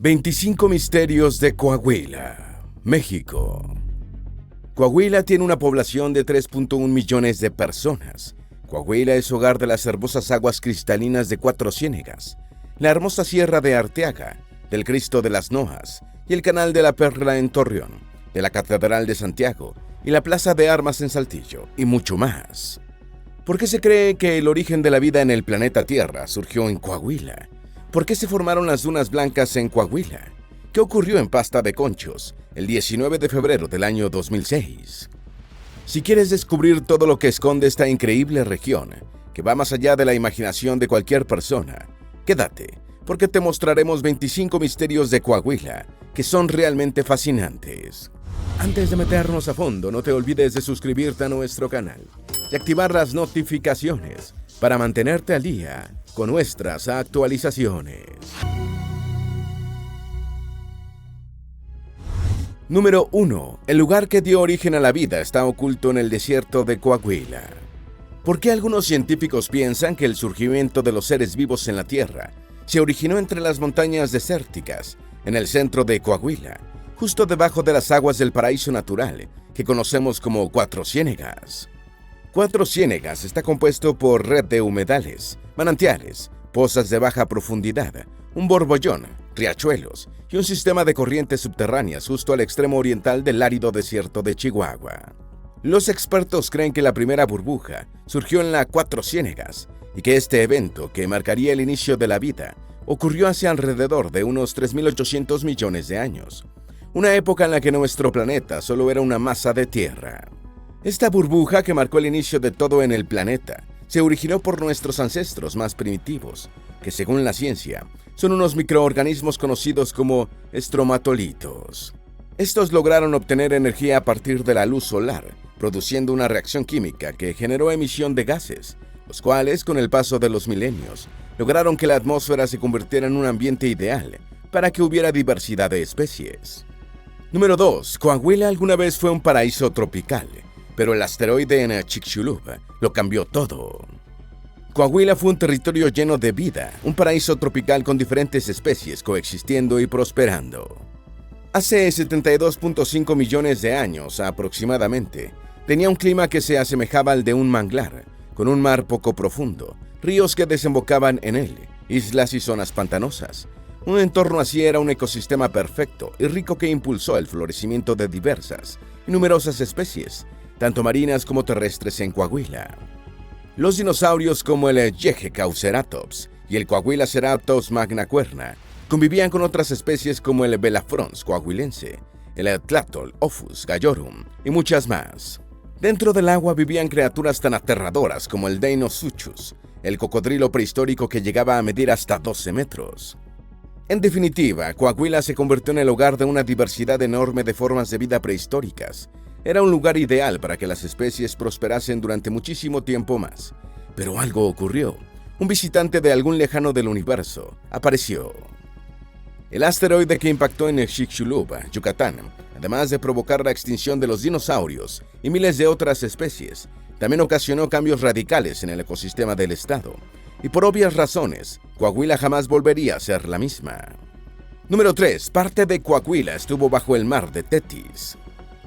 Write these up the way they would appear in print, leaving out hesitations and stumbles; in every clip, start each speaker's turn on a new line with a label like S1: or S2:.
S1: 25 misterios de Coahuila, México. Coahuila tiene una población de 3.1 millones de personas. Coahuila es hogar de las hermosas aguas cristalinas de Cuatro Ciénegas, la hermosa Sierra de Arteaga, del Cristo de las Noas y el Canal de la Perla en Torreón, de la Catedral de Santiago y la Plaza de Armas en Saltillo, y mucho más. ¿Por qué se cree que el origen de la vida en el planeta Tierra surgió en Coahuila? ¿Por qué se formaron las dunas blancas en Coahuila? ¿Qué ocurrió en Pasta de Conchos el 19 de febrero del año 2006? Si quieres descubrir todo lo que esconde esta increíble región, que va más allá de la imaginación de cualquier persona, quédate, porque te mostraremos 25 misterios de Coahuila que son realmente fascinantes. Antes de meternos a fondo, no te olvides de suscribirte a nuestro canal y activar las notificaciones para mantenerte al día con nuestras actualizaciones. Número 1. El lugar que dio origen a la vida está oculto en el desierto de Coahuila. ¿Por qué algunos científicos piensan que el surgimiento de los seres vivos en la Tierra se originó entre las montañas desérticas, en el centro de Coahuila, justo debajo de las aguas del paraíso natural que conocemos como Cuatro Ciénegas? Cuatro Ciénegas está compuesto por red de humedales, manantiales, pozas de baja profundidad, un borbollón, riachuelos y un sistema de corrientes subterráneas justo al extremo oriental del árido desierto de Chihuahua. Los expertos creen que la primera burbuja surgió en la Cuatro Ciénegas y que este evento, que marcaría el inicio de la vida, ocurrió hace alrededor de unos 3.800 millones de años, una época en la que nuestro planeta solo era una masa de tierra. Esta burbuja, que marcó el inicio de todo en el planeta, se originó por nuestros ancestros más primitivos, que según la ciencia, son unos microorganismos conocidos como estromatolitos. Estos lograron obtener energía a partir de la luz solar, produciendo una reacción química que generó emisión de gases, los cuales, con el paso de los milenios, lograron que la atmósfera se convirtiera en un ambiente ideal para que hubiera diversidad de especies. Número 2. Coahuila alguna vez fue un paraíso tropical, pero el asteroide en Chicxulub lo cambió todo. Coahuila fue un territorio lleno de vida, un paraíso tropical con diferentes especies coexistiendo y prosperando. Hace 72.5 millones de años aproximadamente, tenía un clima que se asemejaba al de un manglar, con un mar poco profundo, ríos que desembocaban en él, islas y zonas pantanosas. Un entorno así era un ecosistema perfecto y rico que impulsó el florecimiento de diversas y numerosas especies, tanto marinas como terrestres en Coahuila. Los dinosaurios como el Yegecauceratops y el Coahuilaceratops magnacuerna convivían con otras especies como el Belafrons coahuilense, el Tlachtolophus gallorum y muchas más. Dentro del agua vivían criaturas tan aterradoras como el Deinosuchus, el cocodrilo prehistórico que llegaba a medir hasta 12 metros. En definitiva, Coahuila se convirtió en el hogar de una diversidad enorme de formas de vida prehistóricas. Era un lugar ideal para que las especies prosperasen durante muchísimo tiempo más. Pero algo ocurrió. Un visitante de algún lejano del universo apareció. El asteroide que impactó en Chicxulub, Yucatán, además de provocar la extinción de los dinosaurios y miles de otras especies, también ocasionó cambios radicales en el ecosistema del estado. Y por obvias razones, Coahuila jamás volvería a ser la misma. Número 3. Parte de Coahuila estuvo bajo el mar de Tetis.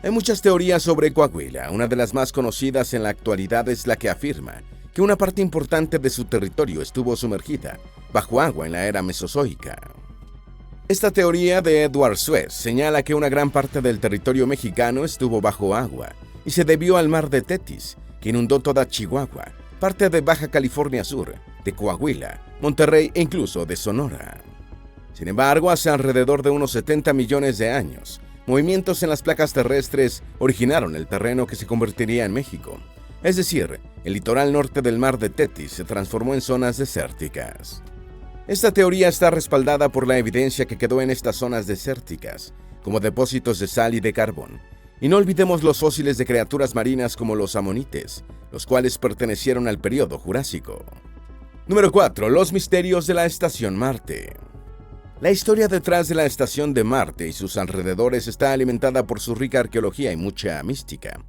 S1: Hay muchas teorías sobre Coahuila. Una de las más conocidas en la actualidad es la que afirma que una parte importante de su territorio estuvo sumergida bajo agua en la era mesozoica. Esta teoría de Edward Suez señala que una gran parte del territorio mexicano estuvo bajo agua y se debió al mar de Tetis, que inundó toda Chihuahua, parte de Baja California Sur, de Coahuila, Monterrey e incluso de Sonora. Sin embargo, hace alrededor de unos 70 millones de años, movimientos en las placas terrestres originaron el terreno que se convertiría en México. Es decir, el litoral norte del mar de Tetis se transformó en zonas desérticas. Esta teoría está respaldada por la evidencia que quedó en estas zonas desérticas, como depósitos de sal y de carbón. Y no olvidemos los fósiles de criaturas marinas como los amonites, los cuales pertenecieron al período Jurásico. Número 4. Los misterios de la estación Marte. La historia detrás de la estación de Marte y sus alrededores está alimentada por su rica arqueología y mucha mística.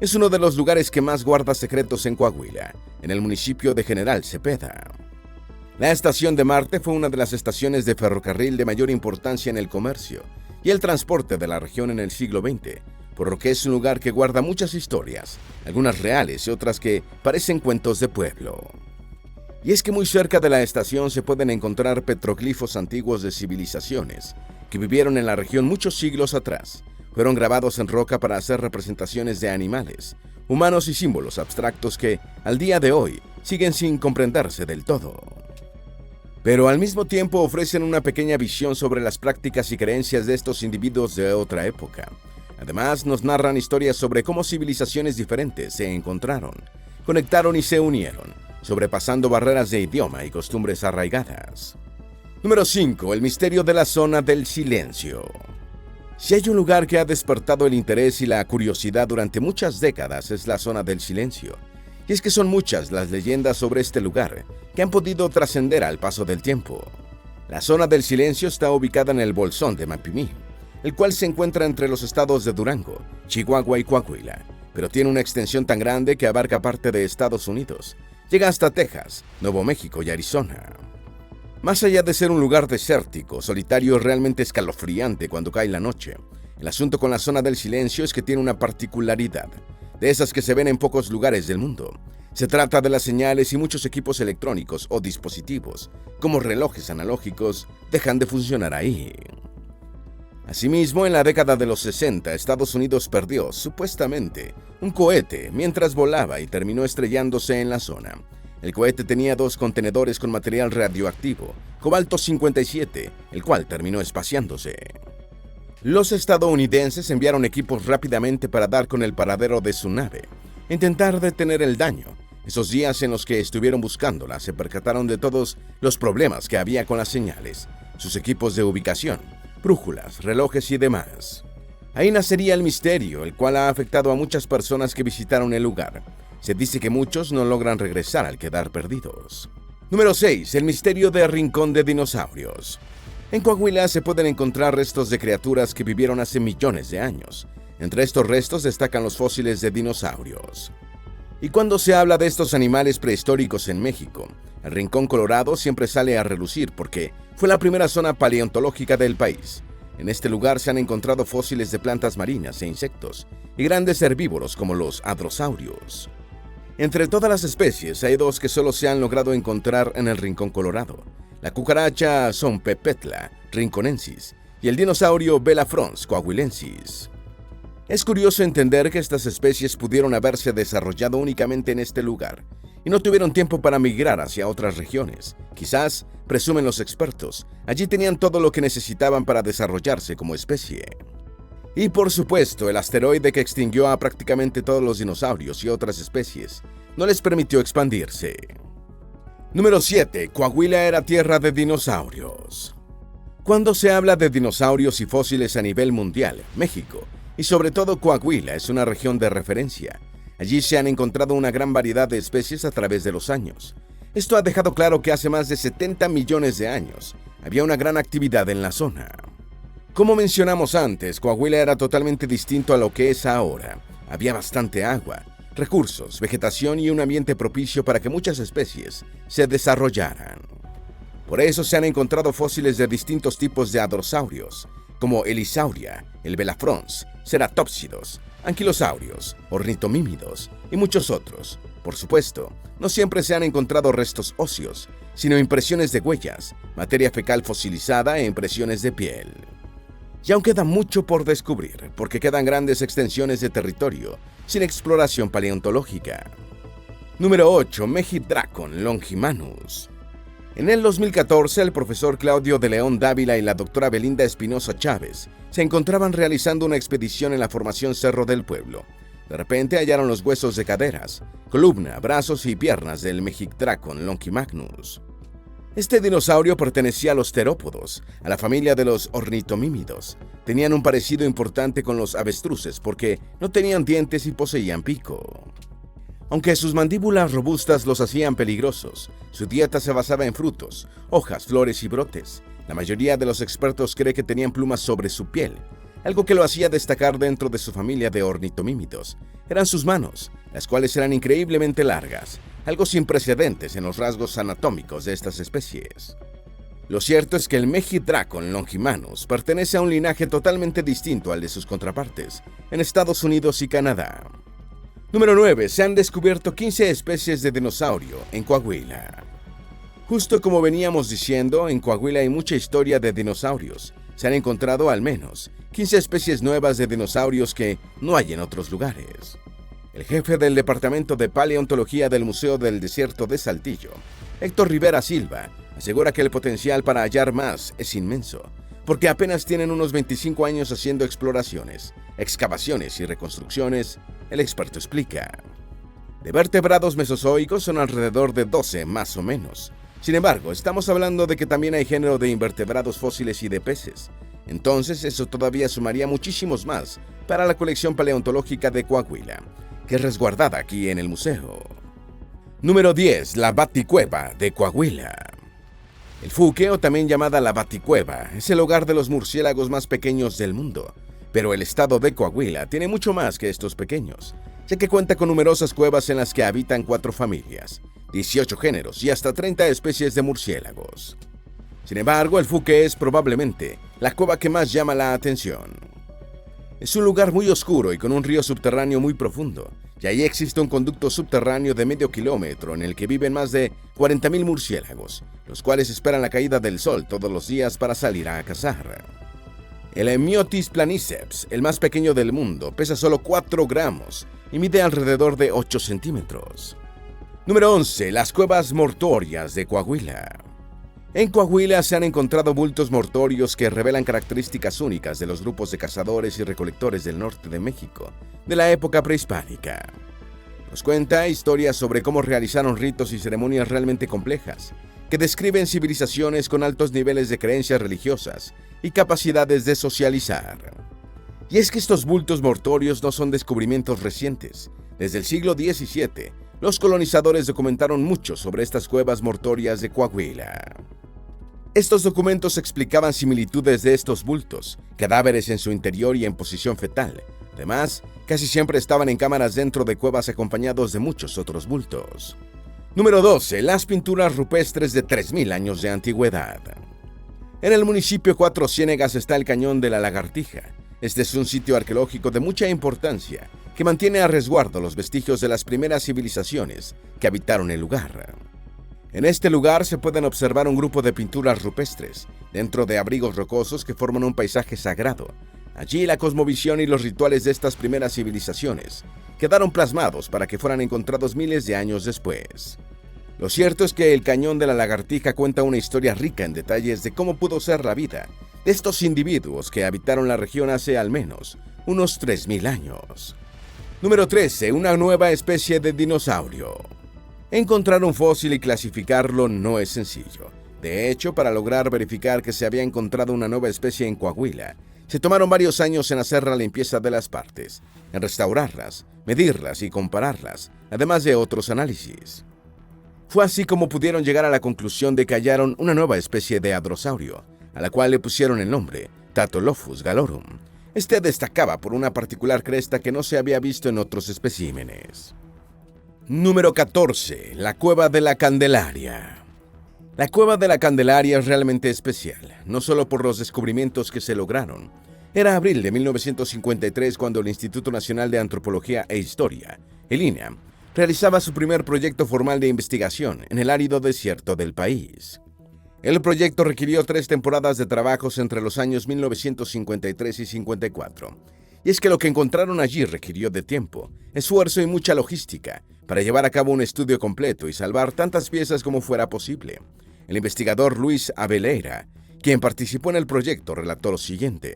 S1: Es uno de los lugares que más guarda secretos en Coahuila, en el municipio de General Cepeda. La estación de Marte fue una de las estaciones de ferrocarril de mayor importancia en el comercio y el transporte de la región en el siglo XX, por lo que es un lugar que guarda muchas historias, algunas reales y otras que parecen cuentos de pueblo. Y es que muy cerca de la estación se pueden encontrar petroglifos antiguos de civilizaciones que vivieron en la región muchos siglos atrás. Fueron grabados en roca para hacer representaciones de animales, humanos y símbolos abstractos que, al día de hoy, siguen sin comprenderse del todo. Pero al mismo tiempo ofrecen una pequeña visión sobre las prácticas y creencias de estos individuos de otra época. Además, nos narran historias sobre cómo civilizaciones diferentes se encontraron, conectaron y se unieron, sobrepasando barreras de idioma y costumbres arraigadas. Número 5. El misterio de la zona del silencio. Si hay un lugar que ha despertado el interés y la curiosidad durante muchas décadas, es la zona del silencio. Y es que son muchas las leyendas sobre este lugar que han podido trascender al paso del tiempo. La zona del silencio está ubicada en el Bolsón de Mapimí, el cual se encuentra entre los estados de Durango, Chihuahua y Coahuila, pero tiene una extensión tan grande que abarca parte de Estados Unidos. Llega hasta Texas, Nuevo México y Arizona. Más allá de ser un lugar desértico, solitario, es realmente escalofriante cuando cae la noche. El asunto con la zona del silencio es que tiene una particularidad, de esas que se ven en pocos lugares del mundo. Se trata de las señales y muchos equipos electrónicos o dispositivos, como relojes analógicos, dejan de funcionar ahí. Asimismo, en la década de los 60, Estados Unidos perdió, supuestamente, un cohete mientras volaba y terminó estrellándose en la zona. El cohete tenía 2 contenedores con material radioactivo, cobalto 57, el cual terminó espaciándose. Los estadounidenses enviaron equipos rápidamente para dar con el paradero de su nave, intentar detener el daño. Esos días en los que estuvieron buscándola se percataron de todos los problemas que había con las señales, sus equipos de ubicación, brújulas, relojes y demás. Ahí nacería el misterio, el cual ha afectado a muchas personas que visitaron el lugar. Se dice que muchos no logran regresar al quedar perdidos. Número 6. El misterio del Rincón de Dinosaurios. En Coahuila se pueden encontrar restos de criaturas que vivieron hace millones de años. Entre estos restos destacan los fósiles de dinosaurios. Y cuando se habla de estos animales prehistóricos en México, el Rincón Colorado siempre sale a relucir porque fue la primera zona paleontológica del país. En este lugar se han encontrado fósiles de plantas marinas e insectos y grandes herbívoros como los hadrosaurios. Entre todas las especies hay 2 que solo se han logrado encontrar en el Rincón Colorado: la cucaracha Zompepetla rinconensis y el dinosaurio Belafrons coahuilensis. Es curioso entender que estas especies pudieron haberse desarrollado únicamente en este lugar y no tuvieron tiempo para migrar hacia otras regiones. Quizás, presumen los expertos, allí tenían todo lo que necesitaban para desarrollarse como especie. Y por supuesto, el asteroide que extinguió a prácticamente todos los dinosaurios y otras especies no les permitió expandirse. Número 7. Coahuila era tierra de dinosaurios. Cuando se habla de dinosaurios y fósiles a nivel mundial, México, y sobre todo Coahuila, es una región de referencia. Allí se han encontrado una gran variedad de especies a través de los años. Esto ha dejado claro que hace más de 70 millones de años había una gran actividad en la zona. Como mencionamos antes, Coahuila era totalmente distinto a lo que es ahora. Había bastante agua, recursos, vegetación y un ambiente propicio para que muchas especies se desarrollaran. Por eso se han encontrado fósiles de distintos tipos de hadrosaurios, como Elisauria, el Belafrons, ceratópsidos, anquilosaurios, ornitomímidos y muchos otros. Por supuesto, no siempre se han encontrado restos óseos, sino impresiones de huellas, materia fecal fosilizada e impresiones de piel. Y aún queda mucho por descubrir, porque quedan grandes extensiones de territorio sin exploración paleontológica. Número 8. Mejidracon longimanus. En el 2014, el profesor Claudio de León Dávila y la doctora Belinda Espinosa Chávez se encontraban realizando una expedición en la formación Cerro del Pueblo. De repente hallaron los huesos de caderas, columna, brazos y piernas del Mejidracon longimanus. Este dinosaurio pertenecía a los terópodos, a la familia de los ornitomímidos. Tenían un parecido importante con los avestruces porque no tenían dientes y poseían pico. Aunque sus mandíbulas robustas los hacían peligrosos, su dieta se basaba en frutos, hojas, flores y brotes. La mayoría de los expertos cree que tenían plumas sobre su piel. Algo que lo hacía destacar dentro de su familia de ornitomímidos eran sus manos, las cuales eran increíblemente largas, algo sin precedentes en los rasgos anatómicos de estas especies. Lo cierto es que el Mejidracon longimanus pertenece a un linaje totalmente distinto al de sus contrapartes en Estados Unidos y Canadá. Número 9. Se han descubierto 15 especies de dinosaurio en Coahuila. Justo como veníamos diciendo, en Coahuila hay mucha historia de dinosaurios. Se han encontrado al menos 15 especies nuevas de dinosaurios que no hay en otros lugares. El jefe del Departamento de Paleontología del Museo del Desierto de Saltillo, Héctor Rivera Silva, asegura que el potencial para hallar más es inmenso, porque apenas tienen unos 25 años haciendo exploraciones, excavaciones y reconstrucciones, el experto explica. De vertebrados mesozoicos son alrededor de 12 más o menos. Sin embargo, estamos hablando de que también hay género de invertebrados fósiles y de peces. Entonces, eso todavía sumaría muchísimos más para la colección paleontológica de Coahuila, que es resguardada aquí en el museo. Número 10. La Baticueva de Coahuila. El Fuque, o también llamada la Baticueva, es el hogar de los murciélagos más pequeños del mundo, pero el estado de Coahuila tiene mucho más que estos pequeños, ya que cuenta con numerosas cuevas en las que habitan 4 familias, 18 géneros y hasta 30 especies de murciélagos. Sin embargo, el Fuque es probablemente la cueva que más llama la atención. Es un lugar muy oscuro y con un río subterráneo muy profundo, y ahí existe un conducto subterráneo de medio kilómetro en el que viven más de 40.000 murciélagos, los cuales esperan la caída del sol todos los días para salir a cazar. El Hemiotis planiceps, el más pequeño del mundo, pesa solo 4 gramos y mide alrededor de 8 centímetros. Número 11. Las cuevas mortuorias de Coahuila. En Coahuila se han encontrado bultos mortuorios que revelan características únicas de los grupos de cazadores y recolectores del norte de México, de la época prehispánica. Nos cuenta historias sobre cómo realizaron ritos y ceremonias realmente complejas, que describen civilizaciones con altos niveles de creencias religiosas y capacidades de socializar. Y es que estos bultos mortuorios no son descubrimientos recientes. Desde el siglo XVII, los colonizadores documentaron mucho sobre estas cuevas mortuorias de Coahuila. Estos documentos explicaban similitudes de estos bultos, cadáveres en su interior y en posición fetal. Además, casi siempre estaban en cámaras dentro de cuevas acompañados de muchos otros bultos. Número 12. Las pinturas rupestres de 3.000 años de antigüedad. En el municipio Cuatro Ciénegas está el Cañón de la Lagartija. Este es un sitio arqueológico de mucha importancia que mantiene a resguardo los vestigios de las primeras civilizaciones que habitaron el lugar. En este lugar se pueden observar un grupo de pinturas rupestres, dentro de abrigos rocosos que forman un paisaje sagrado. Allí la cosmovisión y los rituales de estas primeras civilizaciones quedaron plasmados para que fueran encontrados miles de años después. Lo cierto es que el Cañón de la Lagartija cuenta una historia rica en detalles de cómo pudo ser la vida de estos individuos que habitaron la región hace al menos unos 3.000 años. Número 13. Una nueva especie de dinosaurio. Encontrar un fósil y clasificarlo no es sencillo. De hecho, para lograr verificar que se había encontrado una nueva especie en Coahuila, se tomaron varios años en hacer la limpieza de las partes, en restaurarlas, medirlas y compararlas, además de otros análisis. Fue así como pudieron llegar a la conclusión de que hallaron una nueva especie de hadrosaurio, a la cual le pusieron el nombre Tatolophus galorum. Este destacaba por una particular cresta que no se había visto en otros especímenes. Número 14. La Cueva de la Candelaria. La Cueva de la Candelaria es realmente especial, no solo por los descubrimientos que se lograron. Era abril de 1953 cuando el Instituto Nacional de Antropología e Historia, el INAH, realizaba su primer proyecto formal de investigación en el árido desierto del país. El proyecto requirió 3 temporadas de trabajos entre los años 1953 y 54. Y es que lo que encontraron allí requirió de tiempo, esfuerzo y mucha logística para llevar a cabo un estudio completo y salvar tantas piezas como fuera posible. El investigador Luis Abeleira, quien participó en el proyecto, relató lo siguiente.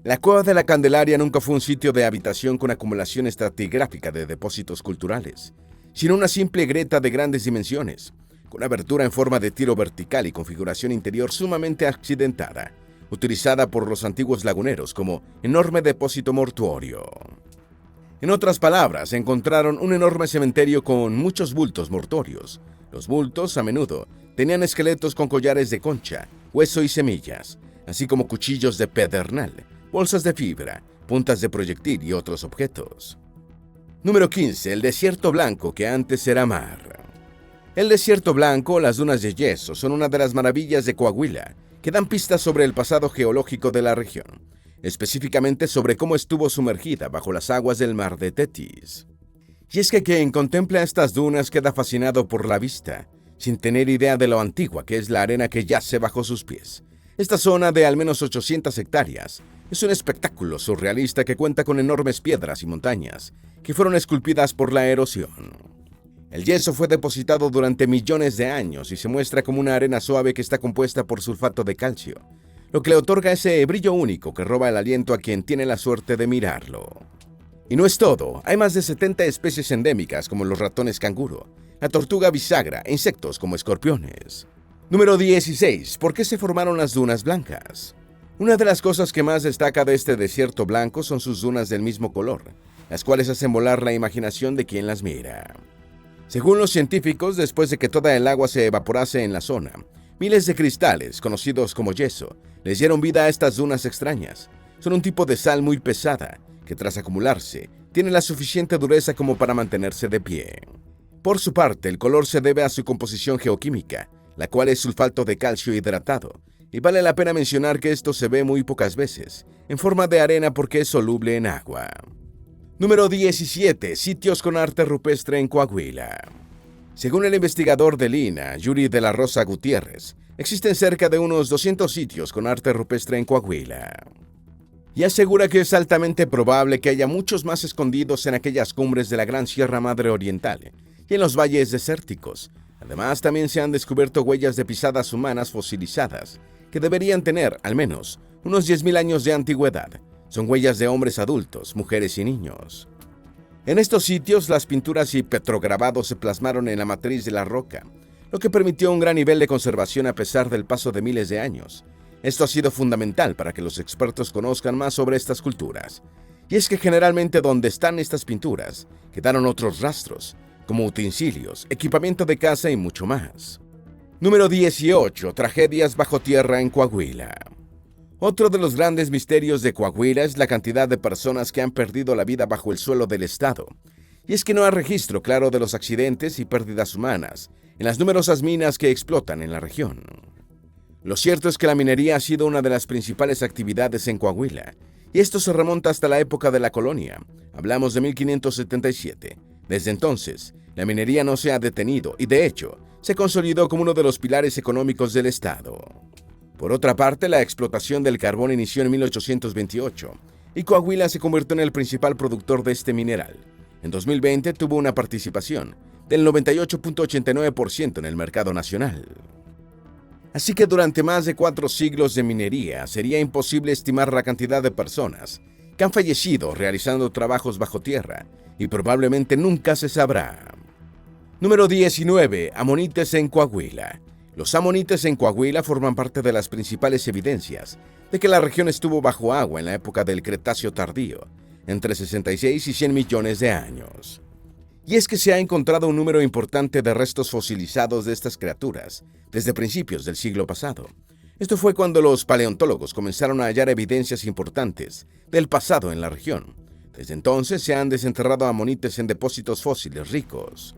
S1: La Cueva de la Candelaria nunca fue un sitio de habitación con acumulación estratigráfica de depósitos culturales, sino una simple grieta de grandes dimensiones, con abertura en forma de tiro vertical y configuración interior sumamente accidentada, utilizada por los antiguos laguneros como enorme depósito mortuorio. En otras palabras, encontraron un enorme cementerio con muchos bultos mortuorios. Los bultos, a menudo, tenían esqueletos con collares de concha, hueso y semillas, así como cuchillos de pedernal, bolsas de fibra, puntas de proyectil y otros objetos. Número 15. El desierto blanco que antes era mar. El Desierto Blanco o las dunas de yeso son una de las maravillas de Coahuila, que dan pistas sobre el pasado geológico de la región, específicamente sobre cómo estuvo sumergida bajo las aguas del mar de Tetis. Y es que quien contempla estas dunas queda fascinado por la vista, sin tener idea de lo antigua que es la arena que yace bajo sus pies. Esta zona de al menos 800 hectáreas es un espectáculo surrealista que cuenta con enormes piedras y montañas que fueron esculpidas por la erosión. El yeso fue depositado durante millones de años y se muestra como una arena suave que está compuesta por sulfato de calcio, lo que le otorga ese brillo único que roba el aliento a quien tiene la suerte de mirarlo. Y no es todo, hay más de 70 especies endémicas como los ratones canguro, la tortuga bisagra e insectos como escorpiones. Número 16. ¿Por qué se formaron las dunas blancas? Una de las cosas que más destaca de este desierto blanco son sus dunas del mismo color, las cuales hacen volar la imaginación de quien las mira. Según los científicos, después de que toda el agua se evaporase en la zona, miles de cristales, conocidos como yeso, les dieron vida a estas dunas extrañas. Son un tipo de sal muy pesada, que tras acumularse, tiene la suficiente dureza como para mantenerse de pie. Por su parte, el color se debe a su composición geoquímica, la cual es sulfato de calcio hidratado, y vale la pena mencionar que esto se ve muy pocas veces, en forma de arena porque es soluble en agua. Número 17. Sitios con arte rupestre en Coahuila. Según el investigador del INAH, Yuri de la Rosa Gutiérrez, existen cerca de unos 200 sitios con arte rupestre en Coahuila. Y asegura que es altamente probable que haya muchos más escondidos en aquellas cumbres de la Gran Sierra Madre Oriental y en los valles desérticos. Además, también se han descubierto huellas de pisadas humanas fosilizadas, que deberían tener, al menos, unos 10.000 años de antigüedad. Son huellas de hombres adultos, mujeres y niños. En estos sitios, las pinturas y petrograbados se plasmaron en la matriz de la roca, lo que permitió un gran nivel de conservación a pesar del paso de miles de años. Esto ha sido fundamental para que los expertos conozcan más sobre estas culturas. Y es que generalmente donde están estas pinturas, quedaron otros rastros, como utensilios, equipamiento de caza y mucho más. Número 18. Tragedias bajo tierra en Coahuila. Otro de los grandes misterios de Coahuila es la cantidad de personas que han perdido la vida bajo el suelo del estado. Y es que no hay registro claro de los accidentes y pérdidas humanas en las numerosas minas que explotan en la región. Lo cierto es que la minería ha sido una de las principales actividades en Coahuila, y esto se remonta hasta la época de la colonia. Hablamos de 1577. Desde entonces, la minería no se ha detenido y, de hecho, se consolidó como uno de los pilares económicos del estado. Por otra parte, la explotación del carbón inició en 1828, y Coahuila se convirtió en el principal productor de este mineral. En 2020 tuvo una participación del 98.89% en el mercado nacional. Así que durante más de 4 siglos de minería sería imposible estimar la cantidad de personas que han fallecido realizando trabajos bajo tierra y probablemente nunca se sabrá. Número 19. Amonites en Coahuila. Los amonites en Coahuila forman parte de las principales evidencias de que la región estuvo bajo agua en la época del Cretáceo tardío, entre 66 y 100 millones de años. Y es que se ha encontrado un número importante de restos fosilizados de estas criaturas desde principios del siglo pasado. Esto fue cuando los paleontólogos comenzaron a hallar evidencias importantes del pasado en la región. Desde entonces se han desenterrado amonites en depósitos fósiles ricos.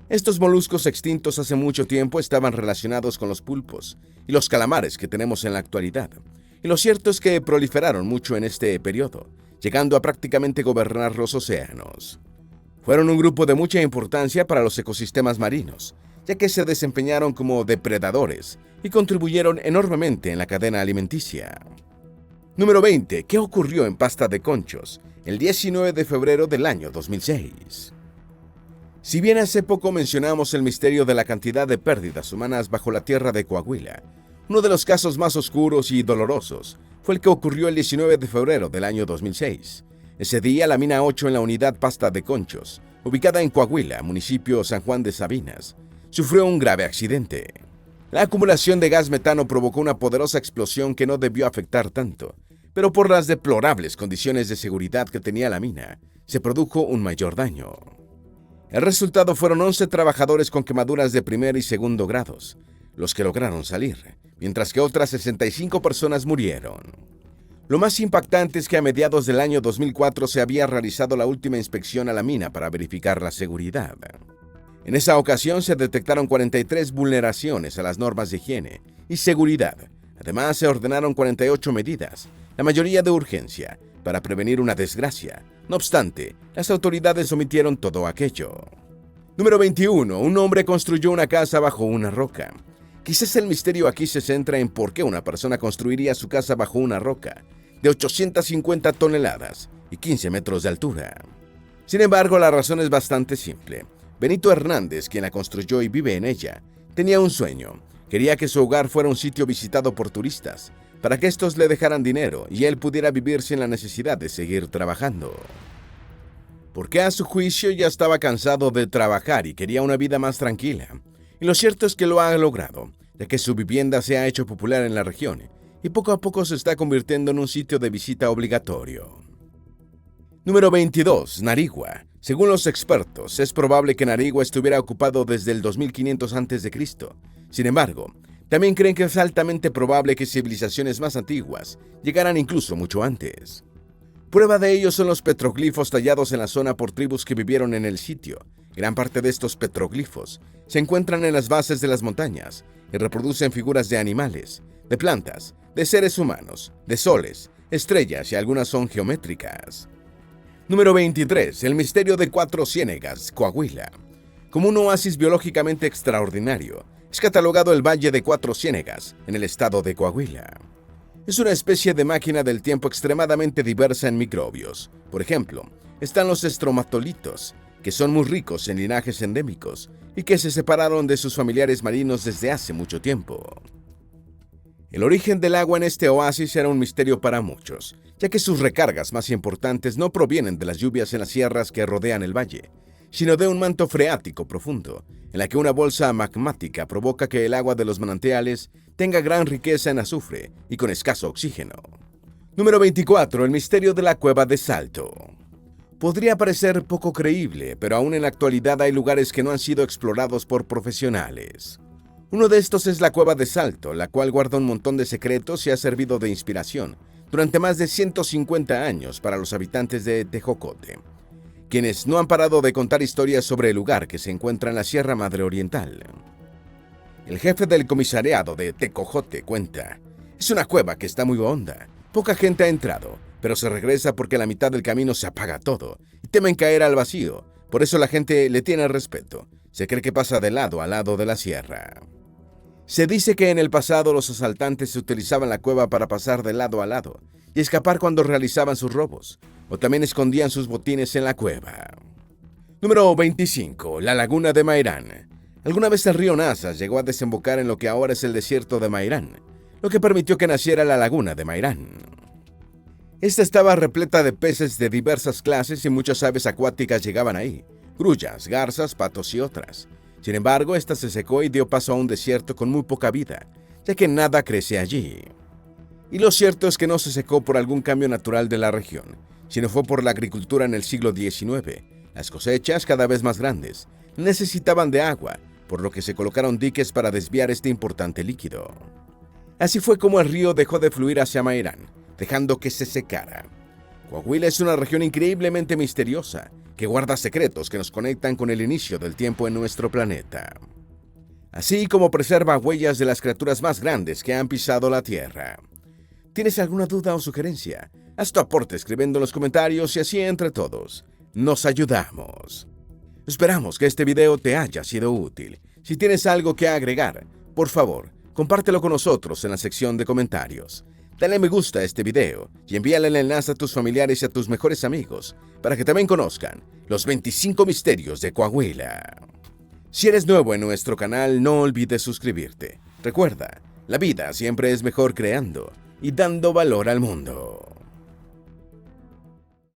S1: Estos moluscos extintos hace mucho tiempo estaban relacionados con los pulpos y los calamares que tenemos en la actualidad. Y lo cierto es que proliferaron mucho en este periodo, llegando a prácticamente gobernar los océanos. Fueron un grupo de mucha importancia para los ecosistemas marinos, ya que se desempeñaron como depredadores y contribuyeron enormemente en la cadena alimenticia. Número 20. ¿Qué ocurrió en Pasta de Conchos el 19 de febrero del año 2006? Si bien hace poco mencionamos el misterio de la cantidad de pérdidas humanas bajo la tierra de Coahuila, uno de los casos más oscuros y dolorosos fue el que ocurrió el 19 de febrero del año 2006. Ese día, la mina 8 en la unidad Pasta de Conchos, ubicada en Coahuila, municipio San Juan de Sabinas, sufrió un grave accidente. La acumulación de gas metano provocó una poderosa explosión que no debió afectar tanto, pero por las deplorables condiciones de seguridad que tenía la mina, se produjo un mayor daño. El resultado fueron 11 trabajadores con quemaduras de primer y segundo grados, los que lograron salir, mientras que otras 65 personas murieron. Lo más impactante es que a mediados del año 2004 se había realizado la última inspección a la mina para verificar la seguridad. En esa ocasión se detectaron 43 vulneraciones a las normas de higiene y seguridad. Además, se ordenaron 48 medidas, la mayoría de urgencia, para prevenir una desgracia. No obstante, las autoridades omitieron todo aquello. Número 21. Un hombre construyó una casa bajo una roca. Quizás el misterio aquí se centra en por qué una persona construiría su casa bajo una roca de 850 toneladas y 15 metros de altura. Sin embargo, la razón es bastante simple. Benito Hernández, quien la construyó y vive en ella, tenía un sueño. Quería que su hogar fuera un sitio visitado por turistas, para que estos le dejaran dinero y él pudiera vivir sin la necesidad de seguir trabajando. Porque a su juicio ya estaba cansado de trabajar y quería una vida más tranquila. Y lo cierto es que lo ha logrado, ya que su vivienda se ha hecho popular en la región y poco a poco se está convirtiendo en un sitio de visita obligatorio. Número 22. Narigua. Según los expertos, es probable que Narigua estuviera ocupado desde el 2500 a.C. Sin embargo, también creen que es altamente probable que civilizaciones más antiguas llegaran incluso mucho antes. Prueba de ello son los petroglifos tallados en la zona por tribus que vivieron en el sitio. Gran parte de estos petroglifos se encuentran en las bases de las montañas y reproducen figuras de animales, de plantas, de seres humanos, de soles, estrellas y algunas son geométricas. Número 23. El misterio de Cuatro Ciénegas, Coahuila. Como un oasis biológicamente extraordinario, es catalogado el Valle de Cuatro Ciénegas, en el estado de Coahuila. Es una especie de máquina del tiempo extremadamente diversa en microbios. Por ejemplo, están los estromatolitos, que son muy ricos en linajes endémicos y que se separaron de sus familiares marinos desde hace mucho tiempo. El origen del agua en este oasis era un misterio para muchos, ya que sus recargas más importantes no provienen de las lluvias en las sierras que rodean el valle, sino de un manto freático profundo, en la que una bolsa magmática provoca que el agua de los manantiales tenga gran riqueza en azufre y con escaso oxígeno. Número 24. El misterio de la Cueva de Salto. Podría parecer poco creíble, pero aún en la actualidad hay lugares que no han sido explorados por profesionales. Uno de estos es la Cueva de Salto, la cual guarda un montón de secretos y ha servido de inspiración durante más de 150 años para los habitantes de Tejocote, quienes no han parado de contar historias sobre el lugar que se encuentra en la Sierra Madre Oriental. El jefe del comisariado de Tejocote cuenta: es una cueva que está muy honda, poca gente ha entrado, pero se regresa porque a la mitad del camino se apaga todo y temen caer al vacío, por eso la gente le tiene respeto, se cree que pasa de lado a lado de la sierra. Se dice que en el pasado los asaltantes utilizaban la cueva para pasar de lado a lado y escapar cuando realizaban sus robos, o también escondían sus botines en la cueva. Número 25. La Laguna de Mairán. Alguna vez el río Nazas llegó a desembocar en lo que ahora es el desierto de Mairán, lo que permitió que naciera la Laguna de Mairán. Esta estaba repleta de peces de diversas clases y muchas aves acuáticas llegaban ahí: grullas, garzas, patos y otras. Sin embargo, esta se secó y dio paso a un desierto con muy poca vida, ya que nada crece allí. Y lo cierto es que no se secó por algún cambio natural de la región, sino fue por la agricultura en el siglo XIX. Las cosechas, cada vez más grandes, necesitaban de agua, por lo que se colocaron diques para desviar este importante líquido. Así fue como el río dejó de fluir hacia Mairán, dejando que se secara. Coahuila es una región increíblemente misteriosa, que guarda secretos que nos conectan con el inicio del tiempo en nuestro planeta, así como preserva huellas de las criaturas más grandes que han pisado la Tierra. ¿Tienes alguna duda o sugerencia? Haz tu aporte escribiendo en los comentarios y así entre todos nos ayudamos. Esperamos que este video te haya sido útil. Si tienes algo que agregar, por favor, compártelo con nosotros en la sección de comentarios. Dale me gusta a este video y envíale el enlace a tus familiares y a tus mejores amigos para que también conozcan los 25 misterios de Coahuila. Si eres nuevo en nuestro canal, no olvides suscribirte. Recuerda, la vida siempre es mejor creando y dando valor al mundo.